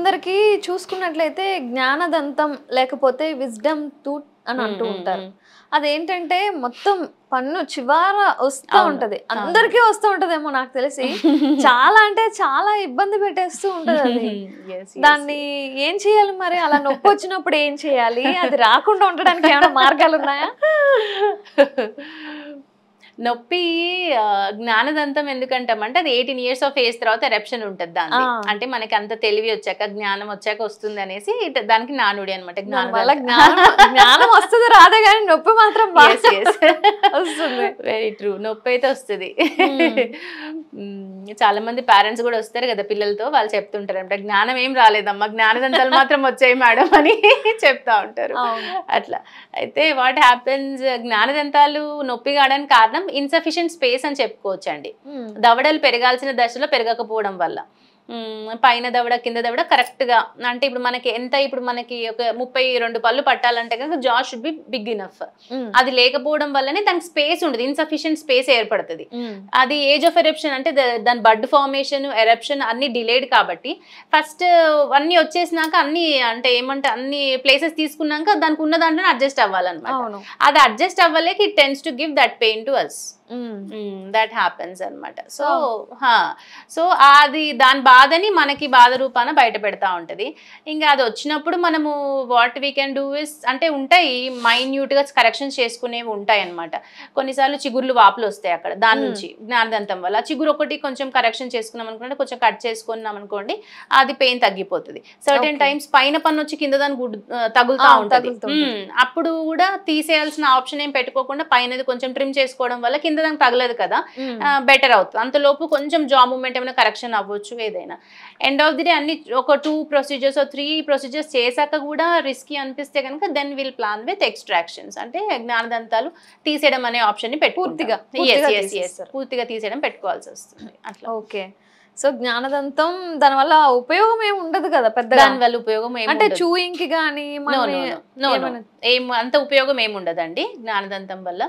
కొందరికి చూసుకున్నట్లయితే జ్ఞానదంతం లేకపోతే విజ్డమ్ టూత్ అని అంటూ ఉంటారు. అదేంటంటే మొత్తం పన్ను చివర వస్తూ ఉంటది. అందరికీ వస్తూ ఉంటదేమో నాకు తెలిసి. చాలా అంటే చాలా ఇబ్బంది పెట్టేస్తూ ఉంటది అది. దాన్ని ఏం చేయాలి మరి? అలా నొప్పి వచ్చినప్పుడు ఏం చేయాలి? అది రాకుండా ఉండడానికి ఏమైనా మార్గాలు ఉన్నాయా? నొప్పి జ్ఞానదంతం ఎందుకంటామంటే అది 18 years ఆఫ్ ఏజ్ తర్వాత ఎరప్షన్ ఉంటుంది దాన్ని. అంటే మనకి అంత తెలివి వచ్చాక జ్ఞానం వచ్చాక వస్తుంది అనేసి దానికి నానుడి అనమాట. జ్ఞానం వస్తుంది రాదే కానీ నొప్పి మాత్రం వస్తుంది. Very true. నొప్పి అయితే వస్తుంది. చాలా మంది పేరెంట్స్ కూడా వస్తారు కదా పిల్లలతో, వాళ్ళు చెప్తుంటారు అంటే జ్ఞానం ఏం రాలేదమ్మా, జ్ఞానదంతాలు మాత్రం వచ్చాయి మేడం అని చెప్తా ఉంటారు. అట్లా అయితే వాట్ హ్యాపెన్స్, జ్ఞానదంతాలు నొప్పి కావడానికి కారణం ఇన్సఫిషియెంట్ స్పేస్ అని చెప్పుకోవచ్చు అండి. దవడలు పెరగాల్సిన దశలో పెరగకపోవడం వల్ల పైన దవడ కింద దవడ కరెక్ట్ గా, అంటే ఇప్పుడు మనకి ఎంత, ఇప్పుడు మనకి ఒక 32 పళ్ళు పట్టాలంటే కనుక జా షుడ్ బి బిగ్ ఇనఫ్. అది లేకపోవడం వల్లనే దానికి స్పేస్ ఉండదు, ఇన్సఫిషియెంట్ స్పేస్ ఏర్పడుతుంది. అది ఏజ్ ఆఫ్ ఎరప్షన్ అంటే దాని బడ్ ఫార్మేషన్ ఎరప్షన్ అన్ని డిలేడ్ కాబట్టి ఫస్ట్ అన్ని వచ్చేసినాక అన్ని అంటే ఏమంటే అన్ని ప్లేసెస్ తీసుకున్నాక దానికి ఉన్న దాంట్లో అడ్జస్ట్ అవ్వాలన్నమాట. అది అడ్జస్ట్ అవ్వలేక it tends to give that pain to us. That happens అనమాట. సో అది దాని బాధని మనకి బాధ రూపాన బయట పెడతా ఉంటది. ఇంకా అది వచ్చినప్పుడు మనము what we can do is అంటే ఉంటాయి మైన్యూట్ గా కరెక్షన్స్ చేసుకునేవి ఉంటాయి అనమాట. కొన్నిసార్లు చిగుర్లు వాపులు వస్తాయి అక్కడ దాని నుంచి జ్ఞానదంతం వల్ల. చిగురు ఒకటి కొంచెం కరెక్షన్ చేసుకున్నాం అనుకోండి, కొంచెం కట్ చేసుకున్నాం అనుకోండి, అది పెయిన్ తగ్గిపోతుంది. సర్టెన్ టైమ్స్ పైన పన్ను వచ్చి కింద దానికి తగులుతా ఉంటుంది. అప్పుడు కూడా తీసేయాల్సిన ఆప్షన్ ఏం పెట్టుకోకుండా పైనది కొంచెం ట్రిమ్ చేసుకోవడం వల్ల కింద దానికి తగలదు కదా, బెటర్ అవుతుంది. అంతలోపు కొంచెం జా మూవ్మెంట్ ఏమైనా కరెక్షన్ అవ్వచ్చు ఏదైనా. ఎండ్ ఆఫ్ ది డే అన్ని ఒక 2 procedures 3 procedures చేశాక కూడా రిస్కీ అనిపిస్తే కనుక then will plan with extractions. అంటే జ్ఞానదంతాలు తీసేయడం అనే ఆప్షన్ ని పూర్తిగా తీసేయడం పెట్టుకోవాల్సి వస్తుంది అట్లా. ఓకే. సో జ్ఞానదంతం దానివల్ల ఉపయోగం ఏమి ఉండదు కదా పెద్దగా? దానివల్ల ఉపయోగం అంటే చూయింగ్ కి కానీ ఏం అంత ఉపయోగం ఏమి ఉండదండి జ్ఞానదంతం వల్ల.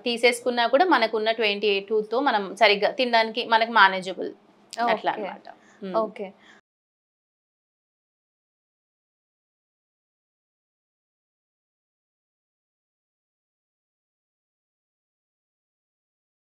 తీసేసుకున్నా కూడా మనకున్న 28 tooth తో మనం సరిగ్గా తినడానికి మనకు మేనేజబుల్ అట్లా అన్నమాట. ఓకే.